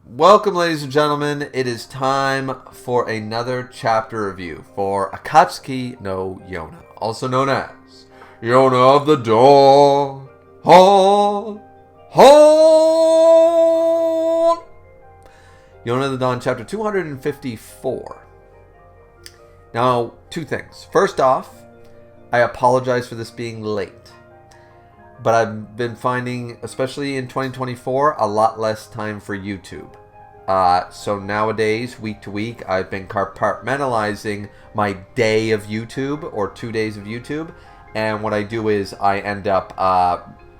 Welcome, ladies and gentlemen. It is time for another chapter review for Akatsuki no Yona, also known as Yona of the Dawn. Hon! Hon! Yona of the Dawn, chapter 254. Now, two things. First off, I apologize for this being late. But I've been finding, especially in 2024, a lot less time for YouTube. So nowadays, week to week, I've been compartmentalizing my day of YouTube, or 2 days of YouTube. And what I do is I end up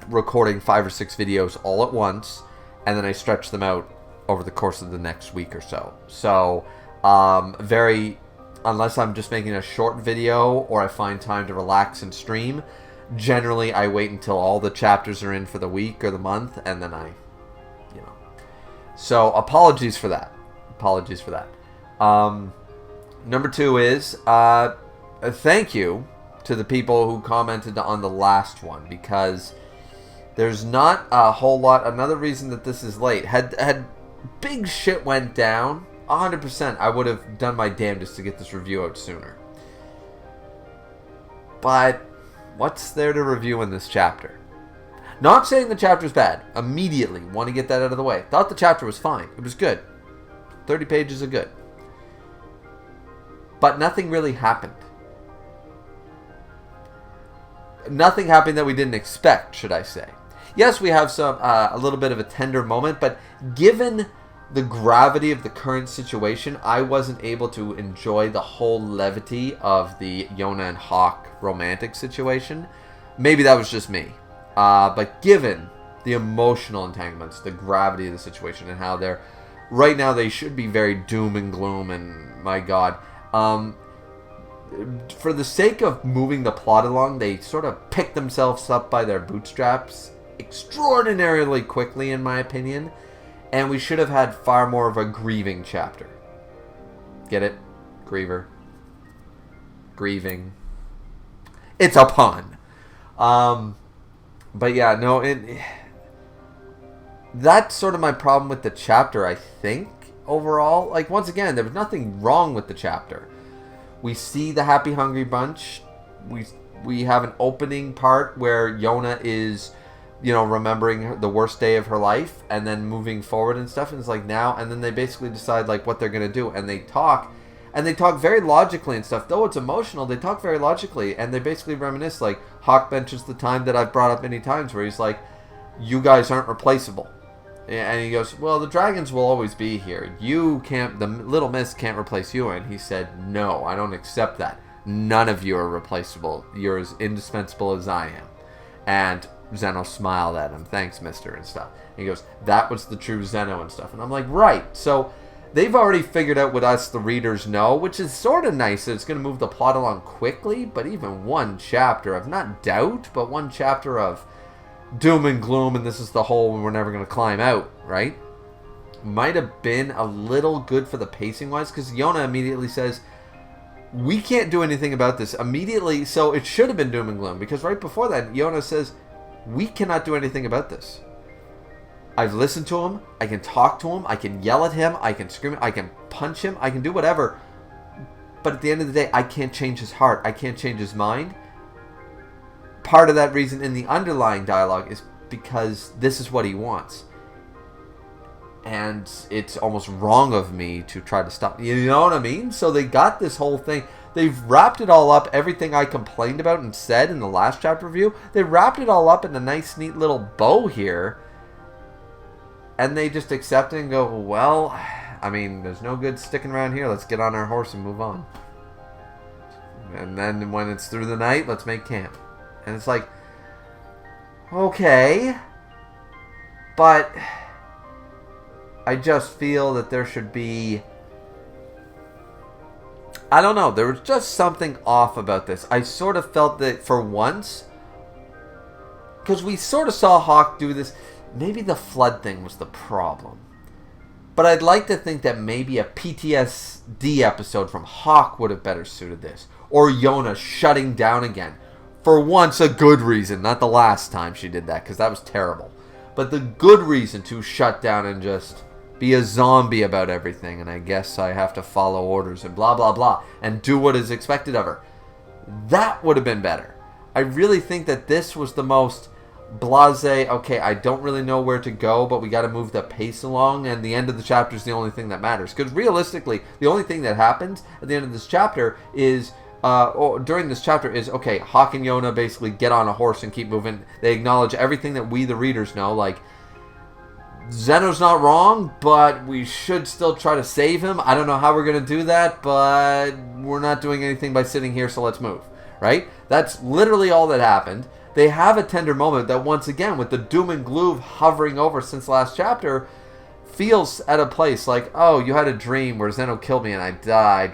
recording 5 or 6 videos all at once, and then I stretch them out over the course of the next week or so. So, unless I'm just making a short video, or I find time to relax and stream, generally, I wait until all the chapters are in for the week or the month, and then So, apologies for that. Number two is, thank you to the people who commented on the last one, because there's not a whole lot. Another reason that this is late, had big shit went down, 100%, I would have done my damnedest to get this review out sooner. But what's there to review in this chapter? Not saying the chapter's bad. Immediately want to get that out of the way. Thought the chapter was fine. It was good. 30 pages are good. But nothing really happened. Nothing happened that we didn't expect, should I say. Yes, we have a little bit of a tender moment, but given the gravity of the current situation, I wasn't able to enjoy the whole levity of the Yona and Hawk romantic situation. Maybe that was just me. But given the emotional entanglements, the gravity of the situation, and how they're... Right now, they should be very doom and gloom, and my god. For the sake of moving the plot along, they sort of pick themselves up by their bootstraps extraordinarily quickly, in my opinion. And we should have had far more of a grieving chapter. Get it? Griever. Grieving. It's a pun. But yeah, no, that's sort of my problem with the chapter, I think, overall. Like, once again, there was nothing wrong with the chapter. We see the happy, hungry bunch. We have an opening part where Yona is, remembering the worst day of her life, and then moving forward and stuff, and it's like now, and then they basically decide, like, what they're going to do, and they talk very logically and stuff. Though it's emotional, they talk very logically, and they basically reminisce, like, Hawk mentions the time that I've brought up many times, where he's like, you guys aren't replaceable. And he goes, well, the dragons will always be here. The little miss can't replace you. And he said, no, I don't accept that. None of you are replaceable. You're as indispensable as I am. And Zeno smiled at him, thanks, mister, and stuff. And he goes, that was the true Zeno and stuff. And I'm like, right. So they've already figured out what us, the readers, know, which is sort of nice. That it's going to move the plot along quickly, but even one chapter of, not doubt, but one chapter of doom and gloom, and this is the hole we're never going to climb out, right? Might have been a little good for the pacing-wise, because Yona immediately says, we can't do anything about this. Immediately, so it should have been doom and gloom, because right before that, Yona says, we cannot do anything about this. I've listened to him, I can talk to him, I can yell at him, I can scream, I can punch him, I can do whatever. But at the end of the day, I can't change his heart, I can't change his mind. Part of that reason in the underlying dialogue is because this is what he wants. And it's almost wrong of me to try to stop. You know what I mean? So they got this whole thing. They've wrapped it all up. Everything I complained about and said in the last chapter review, they wrapped it all up in a nice, neat little bow here. And they just accept it and go, well, I mean, there's no good sticking around here. Let's get on our horse and move on. And then when it's through the night, let's make camp. And it's like, okay. But I just feel that there should be... I don't know. There was just something off about this. I sort of felt that for once, because we sort of saw Hawk do this. Maybe the flood thing was the problem. But I'd like to think that maybe a PTSD episode from Hawk would have better suited this. Or Yona shutting down again. For once, a good reason. Not the last time she did that, because that was terrible. But the good reason to shut down and just be a zombie about everything, and I guess I have to follow orders and blah, blah, blah, and do what is expected of her. That would have been better. I really think that this was the most blasé, okay, I don't really know where to go, but we got to move the pace along, and the end of the chapter is the only thing that matters. Because realistically, the only thing that happens at the end of this chapter is, or during this chapter is, okay, Hawk and Yona basically get on a horse and keep moving. They acknowledge everything that we, the readers, know, like, Zeno's not wrong, but we should still try to save him. I don't know how we're going to do that, but we're not doing anything by sitting here, so let's move, right? That's literally all that happened. They have a tender moment that, once again, with the doom and gloom hovering over since last chapter, feels at a place like, oh, you had a dream where Zeno killed me and I died.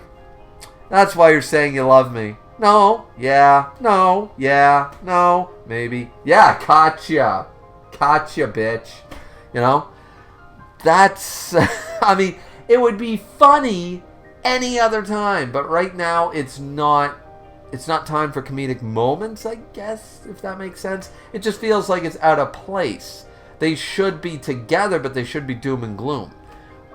That's why you're saying you love me. No, yeah, no, yeah, no, maybe. Yeah, gotcha. Gotcha, bitch. You know? That's, I mean, it would be funny any other time, but right now it's not time for comedic moments, I guess, if that makes sense. It just feels like it's out of place. They should be together, but they should be doom and gloom.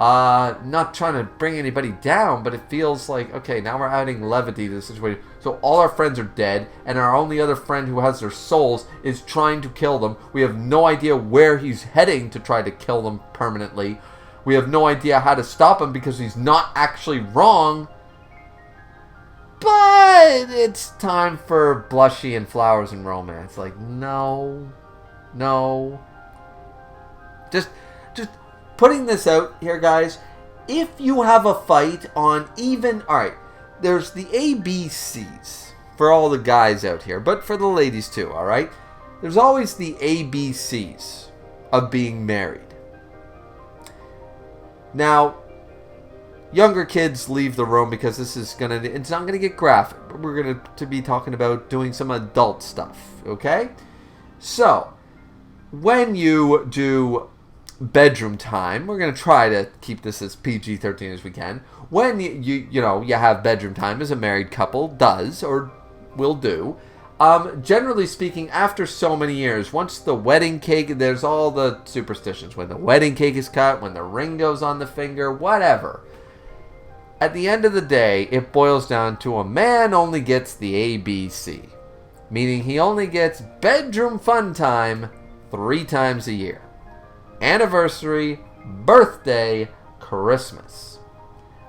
Not trying to bring anybody down, but it feels like, okay, now we're adding levity to the situation. So all our friends are dead, and our only other friend who has their souls is trying to kill them. We have no idea where he's heading to try to kill them permanently. We have no idea how to stop him because he's not actually wrong. But it's time for blushy and flowers and romance. Like, no. Just putting this out here, guys. If you have a fight on even... Alright, there's the ABCs for all the guys out here, but for the ladies too, alright? There's always the ABCs of being married. Now, younger kids leave the room because it's not gonna get graphic. We're going to be talking about doing some adult stuff, okay? So, when you do bedroom time, we're going to try to keep this as PG-13 as we can. When you have bedroom time, as a married couple does or will do, generally speaking, after so many years, once the wedding cake, there's all the superstitions. When the wedding cake is cut, when the ring goes on the finger, whatever. At the end of the day, it boils down to a man only gets the ABC. Meaning he only gets bedroom fun time 3 times a year. Anniversary, birthday, Christmas.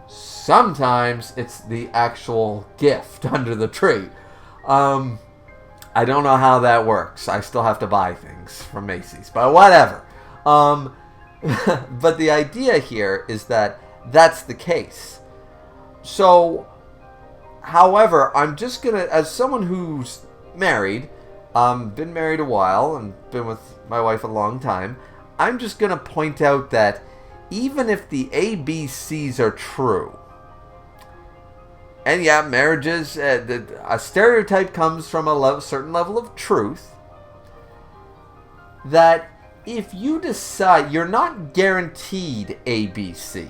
Sometimes it's the actual gift under the tree. I don't know how that works. I still have to buy things from Macy's, but whatever. But the idea here is that that's the case. So, however, I'm just gonna, as someone who's married, been married a while and been with my wife a long time, I'm just gonna point out that even if the ABCs are true, and yeah, marriages, a stereotype comes from a certain level of truth, that if you decide, you're not guaranteed ABC.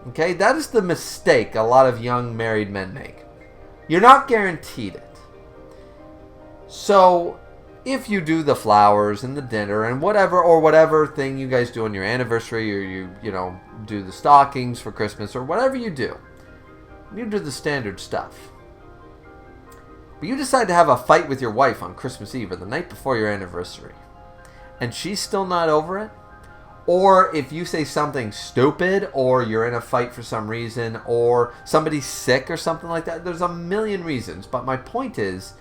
Okay, that is the mistake a lot of young married men make. You're not guaranteed it. So, if you do the flowers and the dinner and whatever thing you guys do on your anniversary, or you do the stockings for Christmas, or whatever you do the standard stuff. But you decide to have a fight with your wife on Christmas Eve or the night before your anniversary, and she's still not over it, or if you say something stupid, or you're in a fight for some reason, or somebody's sick or something like that, there's a million reasons. But my point is,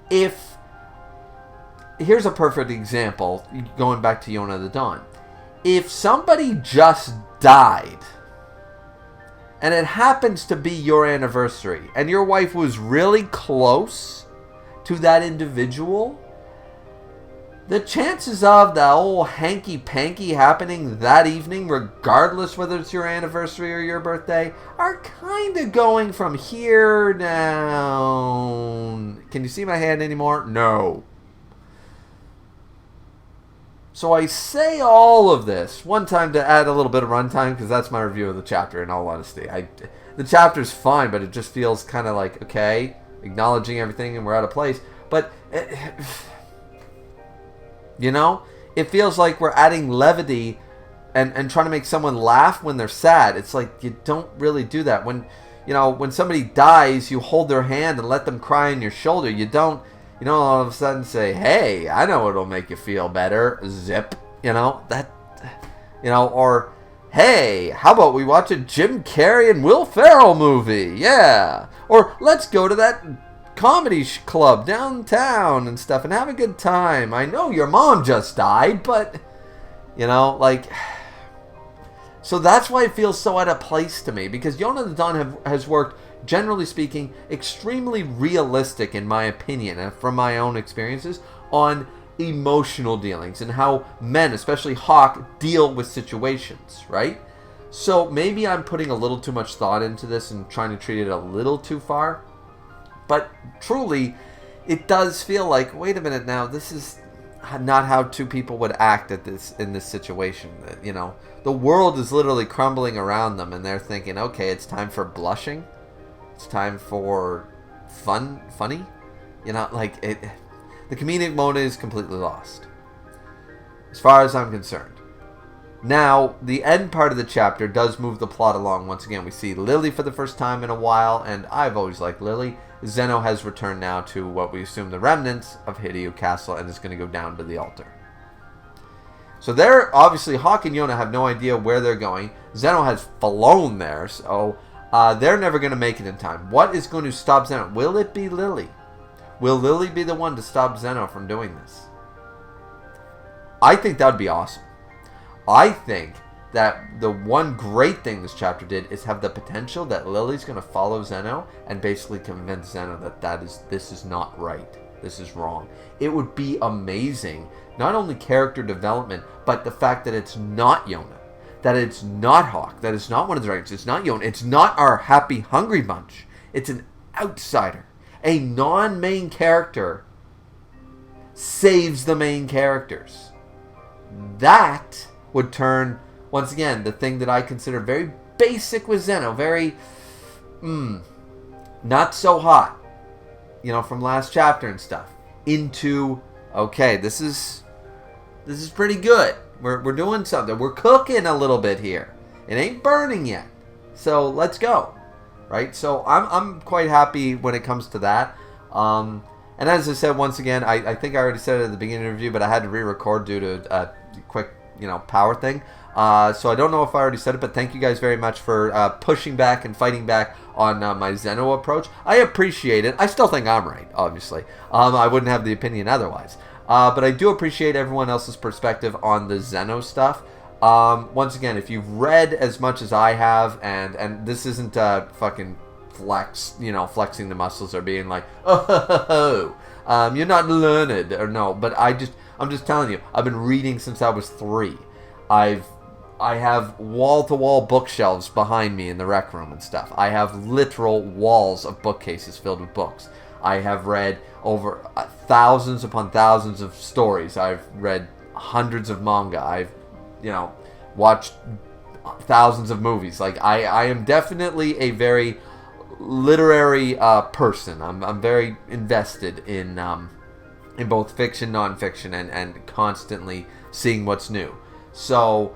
here's a perfect example, going back to Yona the Dawn. If somebody just died, and it happens to be your anniversary, and your wife was really close to that individual, the chances of the old hanky-panky happening that evening, regardless whether it's your anniversary or your birthday, are kind of going from here down. Can you see my hand anymore? No. So I say all of this one time to add a little bit of runtime, because that's my review of the chapter, in all honesty. The chapter's fine, but it just feels kind of like, okay, acknowledging everything and we're out of place. But, it feels like we're adding levity and trying to make someone laugh when they're sad. It's like you don't really do that. When somebody dies, you hold their hand and let them cry on your shoulder. You don't all of a sudden say, "Hey, I know what'll make you feel better." Zip. Or hey, how about we watch a Jim Carrey and Will Ferrell movie? Yeah. Or let's go to that comedy club downtown and stuff and have a good time. I know your mom just died, but so that's why it feels so out of place to me, because Yona the Dawn has worked, generally speaking, extremely realistic, in my opinion, and from my own experiences, on emotional dealings and how men, especially Hawk, deal with situations, right? So maybe I'm putting a little too much thought into this and trying to treat it a little too far. But truly, it does feel like, wait a minute now, this is not how two people would act in this situation. The world is literally crumbling around them, and they're thinking, okay, it's time for blushing. It's time for funny. The comedic mode is completely lost, as far as I'm concerned. Now, the end part of the chapter does move the plot along. Once again, we see Lily for the first time in a while, and I've always liked Lily. Zeno has returned now to what we assume the remnants of Hideo Castle, and is going to go down to the altar. So they're obviously, Hawk and Yona have no idea where they're going. Zeno has flown there, so they're never going to make it in time. What is going to stop Zeno? Will it be Lily? Will Lily be the one to stop Zeno from doing this? I think that would be awesome. I think that the one great thing this chapter did is have the potential that Lily's going to follow Zeno and basically convince Zeno that this is not right. This is wrong. It would be amazing. Not only character development, but the fact that it's not Yona. That it's not Hawk. That it's not one of the dragons. It's not Yona. It's not our happy, hungry bunch. It's an outsider. A non-main character saves the main characters. That would turn, once again, the thing that I consider very basic with Zeno, very, not so hot, from last chapter and stuff, into, okay, this is pretty good. We're doing something. We're cooking a little bit here. It ain't burning yet. So let's go. Right? So I'm quite happy when it comes to that. And as I said, once again, I think I already said it at the beginning of the review, but I had to re-record due to a quick, power thing. So I don't know if I already said it, but thank you guys very much for pushing back and fighting back on my Zeno approach. I appreciate it. I still think I'm right, obviously. I wouldn't have the opinion otherwise. But I do appreciate everyone else's perspective on the Zeno stuff. Once again, if you've read as much as I have, and this isn't fucking flexing the muscles or being like, oh, you're not learned, or no, but I'm just telling you, I've been reading since I was 3. I have wall-to-wall bookshelves behind me in the rec room and stuff. I have literal walls of bookcases filled with books. I have read over thousands upon thousands of stories. I've read hundreds of manga. I've watched thousands of movies. I am definitely a very literary person. I'm very invested in both fiction, non-fiction, and constantly seeing what's new. So,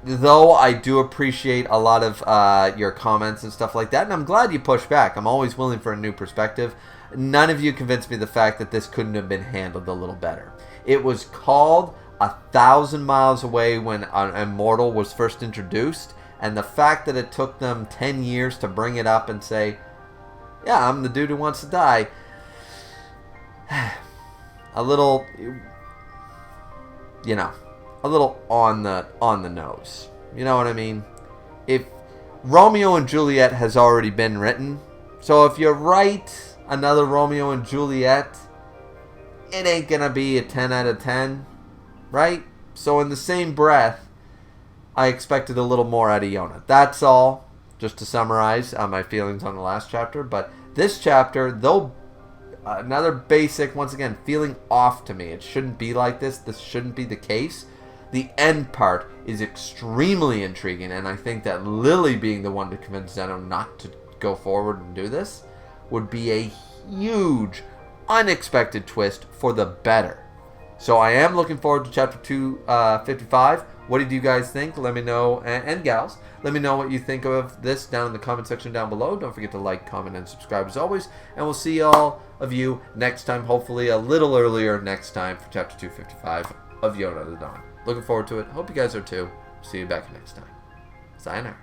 though I do appreciate a lot of your comments and stuff like that, and I'm glad you pushed back. I'm always willing for a new perspective. None of you convinced me the fact that this couldn't have been handled a little better. It was called 1,000 miles away when Immortal was first introduced, and the fact that it took them 10 years to bring it up and say, yeah, I'm the dude who wants to die, a little, a little on the nose. You know what I mean? If Romeo and Juliet has already been written, so if you write another Romeo and Juliet, it ain't gonna be a 10 out of 10, right? So in the same breath, I expected a little more out of Yona. That's all, just to summarize my feelings on the last chapter. But this chapter, though another basic, once again, feeling off to me. It shouldn't be like this. This shouldn't be the case. The end part is extremely intriguing, and I think that Lily being the one to convince Zeno not to go forward and do this would be a huge, unexpected twist for the better. So I am looking forward to chapter 255. What did you guys think? Let me know, and gals, let me know what you think of this down in the comment section down below. Don't forget to like, comment, and subscribe as always. And we'll see all of you next time, hopefully a little earlier next time for chapter 255 of Yona the Dawn. Looking forward to it. Hope you guys are too. See you back next time. Sayonara.